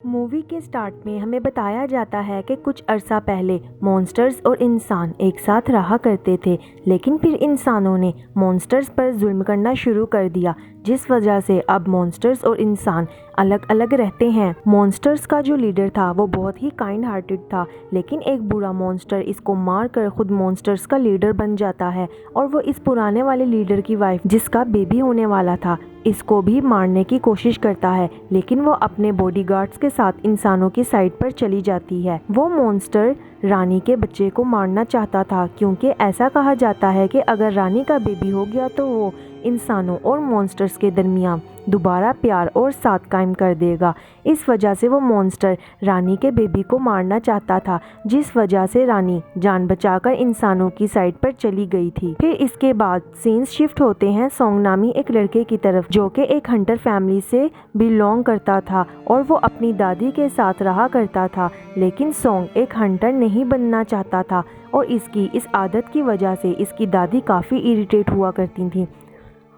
Movie के start में हमें बताया जाता है कि कुछ अरसा पहले मॉन्स्टर्स और इंसान एक साथ रहा करते थे, लेकिन फिर इंसानों ने मॉन्स्टर्स पर जुल्म करना शुरू कर दिया, जिस वजह से अब मॉन्स्टर्स और इंसान अलग अलग रहते हैं। मॉन्स्टर्स का जो लीडर था वो बहुत ही काइंड हार्टेड था, लेकिन एक बुरा मॉन्स्टर इसको मार कर खुद मॉन्स्टर्स का लीडर बन जाता है और वो इस पुराने वाले लीडर की वाइफ, जिसका बेबी होने वाला था, इसको भी मारने की कोशिश करता है, लेकिन वो अपने बॉडीगार्ड्स के साथ इंसानों की साइड पर चली जाती है। वो मॉन्स्टर रानी के बच्चे को मारना चाहता था, क्योंकि ऐसा कहा जाता है कि अगर रानी का बेबी हो गया तो वो इंसानों और मॉन्स्टर्स के दरमियान दोबारा प्यार और साथ कायम कर देगा। इस वजह से वो मॉन्स्टर रानी के बेबी को मारना चाहता था, जिस वजह से रानी जान बचाकर इंसानों की साइड पर चली गई थी। फिर इसके बाद सीन्स शिफ्ट होते हैं सोंग नामी एक लड़के की तरफ, जो कि एक हंटर फैमिली से बिलोंग करता था और वो अपनी दादी के साथ रहा करता था। लेकिन सोंग एक हंटर नहीं बनना चाहता था और इसकी इस आदत की वजह से इसकी दादी काफ़ी इरिटेट हुआ करती थी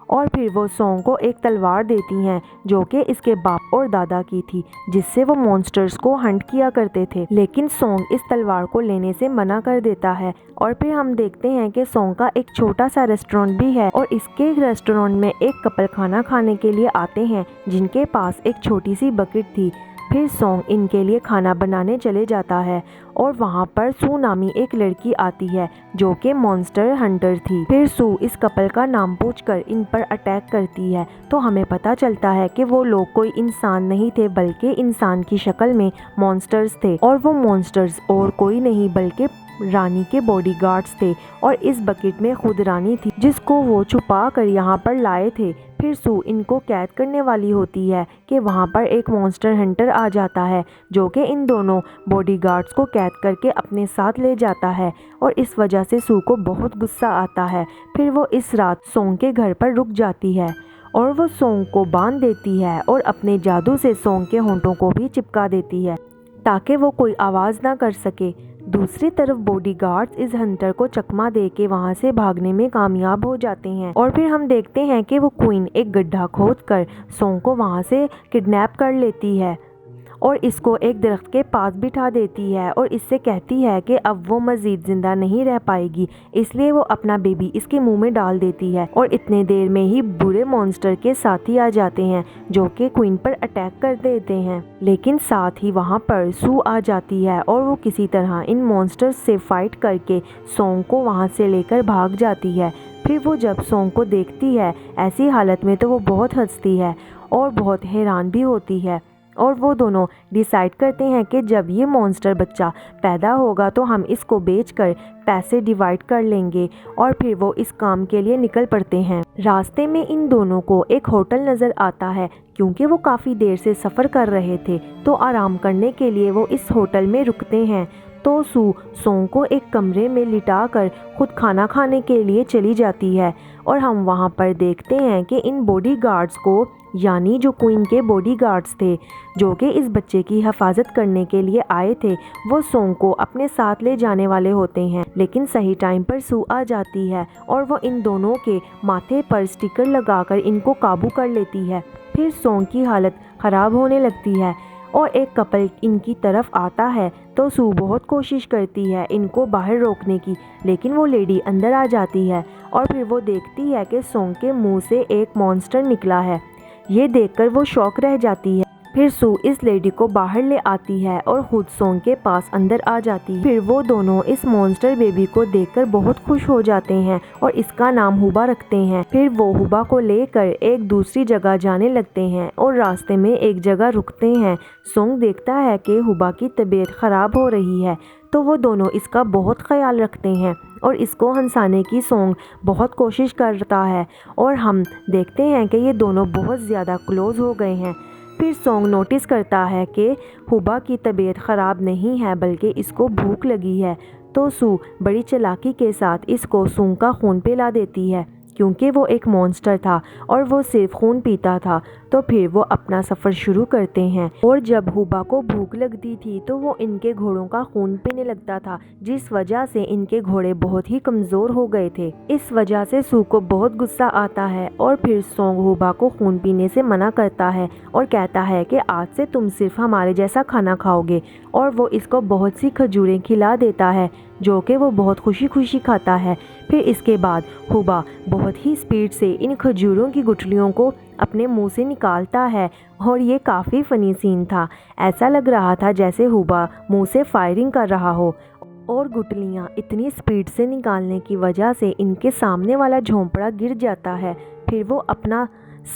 और फिर वो सोंग को एक तलवार देती हैं, जो कि इसके बाप और दादा की थी, जिससे वो मॉन्स्टर्स को हंट किया करते थे। लेकिन सोंग इस तलवार को लेने से मना कर देता है और फिर हम देखते हैं कि सोंग का एक छोटा सा रेस्टोरेंट भी है और इसके रेस्टोरेंट में एक कपल खाना खाने के लिए आते हैं, जिनके पास एक छोटी सी बकेट थी। फिर सोंग इनके लिए खाना बनाने चले जाता है और वहाँ पर सू नामी एक लड़की आती है, जो कि मॉन्स्टर हंटर थी। फिर सू इस कपल का नाम पूछकर इन पर अटैक करती है, तो हमें पता चलता है कि वो लोग कोई इंसान नहीं थे, बल्कि इंसान की शक्ल में मॉन्स्टर्स थे और वो मॉन्स्टर्स और कोई नहीं बल्कि रानी के बॉडीगार्ड्स थे और इस बकेट में खुद रानी थी, जिसको वो छुपा कर यहाँ पर लाए थे। फिर सू इनको कैद करने वाली होती है कि वहाँ पर एक मॉन्स्टर हंटर आ जाता है, जो कि इन दोनों बॉडीगार्ड्स को कैद करके अपने साथ ले जाता है और इस वजह से सू को बहुत गुस्सा आता है। फिर वो इस रात सोंग के घर पर रुक जाती है और वो सोंग को बांध देती है और अपने जादू से सोंग के होंठों को भी चिपका देती है, ताकि वो कोई आवाज़ ना कर सके। दूसरी तरफ बॉडीगार्ड्स इस हंटर को चकमा दे के वहाँ से भागने में कामयाब हो जाते हैं और फिर हम देखते हैं कि वो क्वीन एक गड्ढा खोद कर सोंग को वहाँ से किडनैप कर लेती है और इसको एक दरख्त के पास बिठा देती है और इससे कहती है कि अब वो मज़ीद ज़िंदा नहीं रह पाएगी, इसलिए वो अपना बेबी इसके मुंह में डाल देती है और इतने देर में ही बुरे मॉन्स्टर के साथी आ जाते हैं, जो कि क्वीन पर अटैक कर देते हैं। लेकिन साथ ही वहाँ पर सू आ जाती है और वो किसी तरह इन मॉन्स्टर्स से फाइट करके सोंग को वहाँ से लेकर भाग जाती है। फिर वो जब सोंग को देखती है ऐसी हालत में, तो वो बहुत हंसती है और बहुत हैरान भी होती है और वो दोनों डिसाइड करते हैं कि जब ये मॉन्स्टर बच्चा पैदा होगा तो हम इसको बेचकर पैसे डिवाइड कर लेंगे और फिर वो इस काम के लिए निकल पड़ते हैं। रास्ते में इन दोनों को एक होटल नज़र आता है, क्योंकि वो काफ़ी देर से सफ़र कर रहे थे, तो आराम करने के लिए वो इस होटल में रुकते हैं। तो सू सोंग को एक कमरे में लिटा कर खुद खाना खाने के लिए चली जाती है और हम वहाँ पर देखते हैं कि इन बॉडीगार्ड्स को, यानी जो क्वीन के बॉडीगार्ड्स थे, जो कि इस बच्चे की हिफाजत करने के लिए आए थे, वो सोंग को अपने साथ ले जाने वाले होते हैं। लेकिन सही टाइम पर सू आ जाती है और वो इन दोनों के माथे पर स्टिकर लगाकर इनको काबू कर लेती है। फिर सोंग की हालत ख़राब होने लगती है और एक कपल इनकी तरफ आता है, तो सू बहुत कोशिश करती है इनको बाहर रोकने की, लेकिन वो लेडी अंदर आ जाती है और फिर वो देखती है कि सोंग के मुंह से एक मॉन्स्टर निकला है। ये देखकर वो शॉक रह जाती है। फिर सू इस लेडी को बाहर ले आती है और खुद सोंग के पास अंदर आ जाती है। फिर वो दोनों इस मॉन्स्टर बेबी को देखकर बहुत खुश हो जाते हैं और इसका नाम हुबा रखते हैं। फिर वो हुबा को लेकर एक दूसरी जगह जाने लगते हैं और रास्ते में एक जगह रुकते हैं। सोंग देखता है कि हुबा की तबीयत ख़राब हो रही है, तो वो दोनों इसका बहुत ख्याल रखते हैं और इसको हंसाने की सोंग बहुत कोशिश करता है और हम देखते हैं कि ये दोनों बहुत ज़्यादा क्लोज हो गए हैं। फिर सोंग नोटिस करता है कि हुबा की तबीयत ख़राब नहीं है, बल्कि इसको भूख लगी है, तो सू बड़ी चालाकी के साथ इसको सूंग का खून पिला देती है। کیونکہ وہ ایک مونسٹر تھا اور وہ صرف خون پیتا تھا۔ تو پھر وہ اپنا سفر شروع کرتے ہیں، اور جب ہوبا کو بھوک لگتی تھی تو وہ ان کے گھوڑوں کا خون پینے لگتا تھا، جس وجہ سے ان کے گھوڑے بہت ہی کمزور ہو گئے تھے۔ اس وجہ سے سو کو بہت غصہ آتا ہے اور پھر سونگ ہوبا کو خون پینے سے منع کرتا ہے اور کہتا ہے کہ آج سے تم صرف ہمارے جیسا کھانا کھاؤ گے، اور وہ اس کو بہت سی کھجوریں کھلا دیتا ہے جو کہ وہ بہت خوشی خوشی کھاتا ہے۔ پھر اس کے بعد ہوبا بہت ہی اسپیڈ سے ان کھجوروں کی گٹھلیوں کو اپنے منہ سے نکالتا ہے، اور یہ کافی فنی سین تھا۔ ایسا لگ رہا تھا جیسے ہوبا منہ سے فائرنگ کر رہا ہو، اور گٹلیاں اتنی اسپیڈ سے نکالنے کی وجہ سے ان کے سامنے والا جھونپڑا گر جاتا ہے۔ پھر وہ اپنا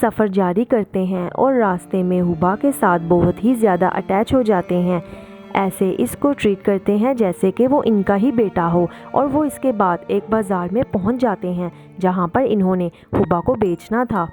سفر جاری کرتے ہیں اور راستے میں ہوبا کے ساتھ بہت ہی زیادہ اٹیچ ہو جاتے ہیں، ایسے اس کو ٹریٹ کرتے ہیں جیسے کہ وہ ان کا ہی بیٹا ہو۔ اور وہ اس کے بعد ایک بازار میں پہنچ جاتے ہیں جہاں پر انہوں نے ہوبا کو بیچنا تھا۔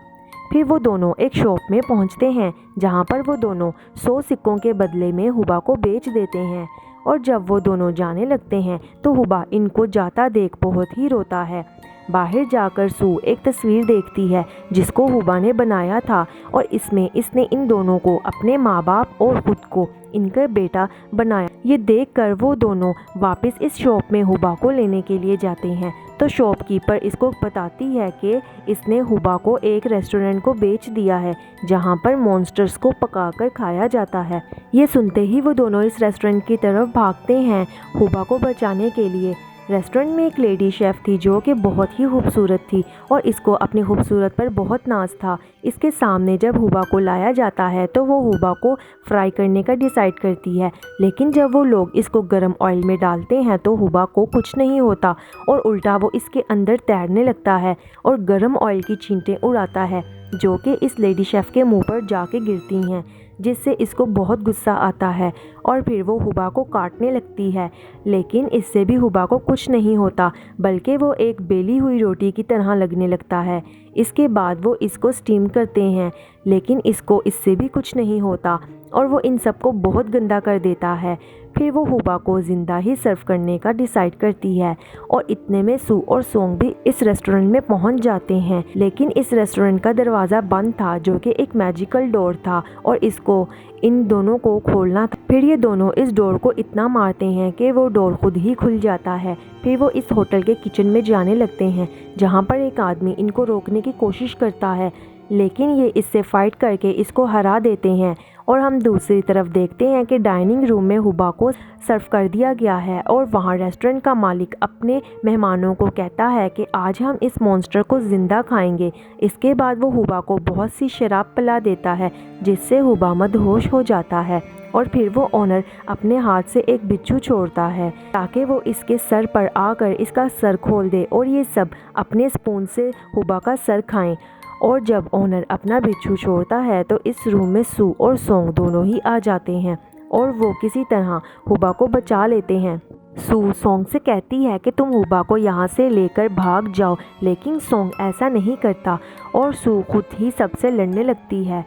پھر وہ دونوں ایک شاپ میں پہنچتے ہیں جہاں پر وہ دونوں 100 سکوں کے بدلے میں ہوبا کو بیچ دیتے ہیں، اور جب وہ دونوں جانے لگتے ہیں تو ہوبا ان کو جاتا دیکھ بہت ہی روتا ہے۔ باہر جا کر سو ایک تصویر دیکھتی ہے جس کو ہوبا نے بنایا تھا، اور اس میں اس نے ان دونوں کو اپنے ماں باپ اور خود کو ان کا بیٹا بنایا۔ یہ دیکھ کر وہ دونوں واپس اس شاپ میں ہوبا کو لینے کے لیے جاتے ہیں، تو شاپ کیپر اس کو بتاتی ہے کہ اس نے ہوبا کو ایک ریسٹورنٹ کو بیچ دیا ہے جہاں پر مونسٹرز کو پکا کر کھایا جاتا ہے۔ یہ سنتے ہی وہ دونوں اس ریسٹورنٹ کی طرف بھاگتے ہیں ہوبا کو بچانے کے لیے۔ ریسٹورنٹ میں ایک لیڈی شیف تھی جو کہ بہت ہی خوبصورت تھی، اور اس کو اپنی خوبصورت پر بہت ناز تھا۔ اس کے سامنے جب ہوبا کو لایا جاتا ہے تو وہ ہوبا کو فرائی کرنے کا ڈیسائیڈ کرتی ہے، لیکن جب وہ لوگ اس کو گرم آئل میں ڈالتے ہیں تو ہوبا کو کچھ نہیں ہوتا، اور الٹا وہ اس کے اندر تیرنے لگتا ہے اور گرم آئل کی چھینٹیں اڑاتا ہے جو کہ اس لیڈی شیف کے منہ پر جا کے گرتی ہیں، جس سے اس کو بہت غصہ آتا ہے اور پھر وہ ہوبا کو کاٹنے لگتی ہے، لیکن اس سے بھی ہوبا کو کچھ نہیں ہوتا بلکہ وہ ایک بیلی ہوئی روٹی کی طرح لگنے لگتا ہے۔ اس کے بعد وہ اس کو سٹیم کرتے ہیں، لیکن اس کو اس سے بھی کچھ نہیں ہوتا اور وہ ان سب کو بہت گندا کر دیتا ہے۔ پھر وہ ہوبا کو زندہ ہی سرو کرنے کا ڈیسائیڈ کرتی ہے، اور اتنے میں سو اور سونگ بھی اس ریسٹورنٹ میں پہنچ جاتے ہیں، لیکن اس ریسٹورنٹ کا دروازہ بند تھا جو کہ ایک میجیکل ڈور تھا، اور اس کو ان دونوں کو کھولنا تھا۔ پھر یہ دونوں اس ڈور کو اتنا مارتے ہیں کہ وہ ڈور خود ہی کھل جاتا ہے۔ پھر وہ اس ہوٹل کے کچن میں جانے لگتے ہیں جہاں پر ایک آدمی ان کو روکنے کی کوشش کرتا ہے، لیکن یہ اس سے فائٹ کر کے اس کو ہرا دیتے ہیں۔ اور ہم دوسری طرف دیکھتے ہیں کہ ڈائننگ روم میں ہوبا کو سرو کر دیا گیا ہے، اور وہاں ریسٹورنٹ کا مالک اپنے مہمانوں کو کہتا ہے کہ آج ہم اس مونسٹر کو زندہ کھائیں گے۔ اس کے بعد وہ ہوبا کو بہت سی شراب پلا دیتا ہے جس سے ہوبا مدہوش ہو جاتا ہے، اور پھر وہ اونر اپنے ہاتھ سے ایک بچھو چھوڑتا ہے تاکہ وہ اس کے سر پر آ کر اس کا سر کھول دے اور یہ سب اپنے اسپون سے ہوبا کا سر کھائیں۔ اور جب اونر اپنا بچھو چھوڑتا ہے تو اس روم میں سو اور سونگ دونوں ہی آ جاتے ہیں، اور وہ کسی طرح ہوبا کو بچا لیتے ہیں۔ سو سونگ سے کہتی ہے کہ تم ہوبا کو یہاں سے لے کر بھاگ جاؤ، لیکن سونگ ایسا نہیں کرتا اور سو خود ہی سب سے لڑنے لگتی ہے،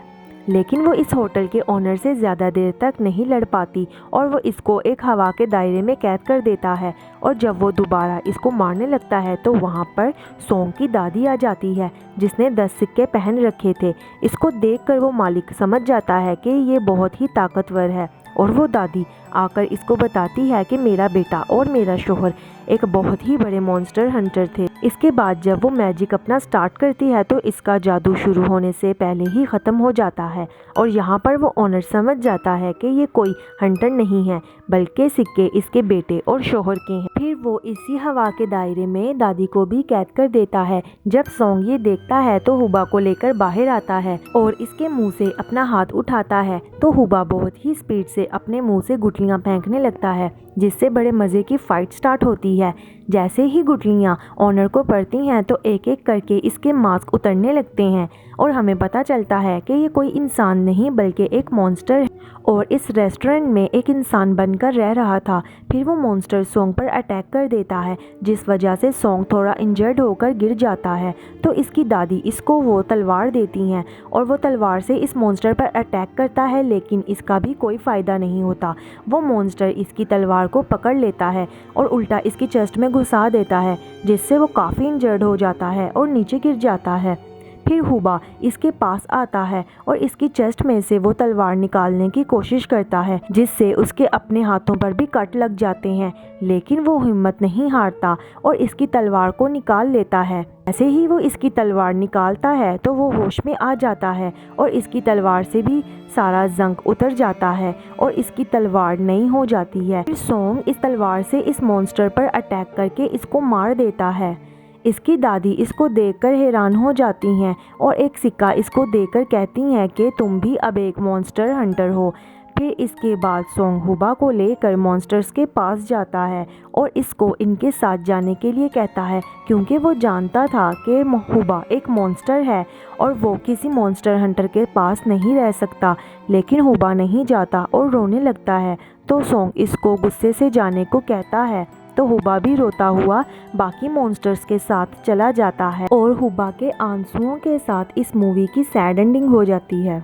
لیکن وہ اس ہوٹل کے اونر سے زیادہ دیر تک نہیں لڑ پاتی اور وہ اس کو ایک ہوا کے دائرے میں قید کر دیتا ہے، اور جب وہ دوبارہ اس کو مارنے لگتا ہے تو وہاں پر سونگ کی دادی آ جاتی ہے جس نے 10 سکے پہن رکھے تھے۔ اس کو دیکھ کر وہ مالک سمجھ جاتا ہے کہ یہ بہت ہی طاقتور ہے، اور وہ دادی آ کر اس کو بتاتی ہے کہ میرا بیٹا اور میرا شوہر ایک بہت ہی بڑے مونسٹر ہنٹر تھے۔ اس کے بعد جب وہ میجک اپنا سٹارٹ کرتی ہے تو اس کا جادو شروع ہونے سے پہلے ہی ختم ہو جاتا ہے، اور یہاں پر وہ اونر سمجھ جاتا ہے کہ یہ کوئی ہنٹر نہیں ہے بلکہ سکے اس کے بیٹے اور شوہر کے ہیں۔ پھر وہ اسی ہوا کے دائرے میں دادی کو بھی قید کر دیتا ہے۔ جب سونگ یہ دیکھتا ہے تو ہوبا کو لے کر باہر آتا ہے اور اس کے منہ سے اپنا ہاتھ اٹھاتا ہے تو ہوبا بہت ہی اسپیڈ سے اپنے منہ سے گٹلیاں پھینکنے لگتا ہے، جس سے بڑے مزے کی فائٹ سٹارٹ ہوتی ہے۔ جیسے ہی گٹلیاں اونر کو پڑتی ہیں تو ایک ایک کر کے اس کے ماسک اترنے لگتے ہیں، اور ہمیں پتہ چلتا ہے کہ یہ کوئی انسان نہیں بلکہ ایک مونسٹر ہے۔ और इस रेस्टोरेंट में एक इंसान बनकर रह रहा था। फिर वो मॉन्स्टर सोंग पर अटैक कर देता है, जिस वजह से सोंग थोड़ा इंजर्ड होकर गिर जाता है। तो इसकी दादी इसको वो तलवार देती हैं और वो तलवार से इस मॉन्स्टर पर अटैक करता है, लेकिन इसका भी कोई फ़ायदा नहीं होता। वो मॉन्स्टर इसकी तलवार को पकड़ लेता है और उल्टा इसकी चेस्ट में घुसा देता है, जिससे वो काफ़ी इंजर्ड हो जाता है और नीचे गिर जाता है। फिर हुबा इसके पास आता है और इसकी चेस्ट में से वो तलवार निकालने की कोशिश करता है, जिससे उसके अपने हाथों पर भी कट लग जाते हैं, लेकिन वो हिम्मत नहीं हारता और इसकी तलवार को निकाल लेता है। ऐसे ही वो इसकी तलवार निकालता है तो वो होश में आ जाता है और इसकी तलवार से भी सारा जंग उतर जाता है और इसकी तलवार नई हो जाती है। फिर सोंग इस तलवार से इस मॉन्स्टर पर अटैक करके इसको मार देता है। इसकी दादी इसको देखकर हैरान हो जाती हैं और एक सिक्का इसको देकर कहती हैं कि तुम भी अब एक मॉन्स्टर हंटर हो। फिर इसके बाद सोंग हुबा को लेकर मॉन्स्टर्स के पास जाता है और इसको इनके साथ जाने के लिए कहता है, क्योंकि वो जानता था कि हुबा एक मॉन्स्टर है और वो किसी मॉन्स्टर हंटर के पास नहीं रह सकता। लेकिन हुबा नहीं जाता और रोने लगता है, तो सोंग इसको गुस्से से जाने को कहता है। तो हुबा भी रोता हुआ बाकी मॉन्स्टर्स के साथ चला जाता है और हुबा के आंसुओं के साथ इस मूवी की सैड एंडिंग हो जाती है।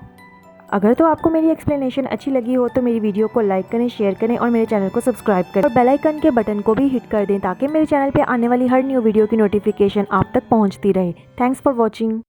अगर तो आपको मेरी एक्सप्लेनेशन अच्छी लगी हो तो मेरी वीडियो को लाइक करें, शेयर करें और मेरे चैनल को सब्सक्राइब करें और बेल आइकन के बटन को भी हिट कर दें, ताकि मेरे चैनल पे आने वाली हर न्यू वीडियो की नोटिफिकेशन आप तक पहुंचती रहे। Thanks for watching.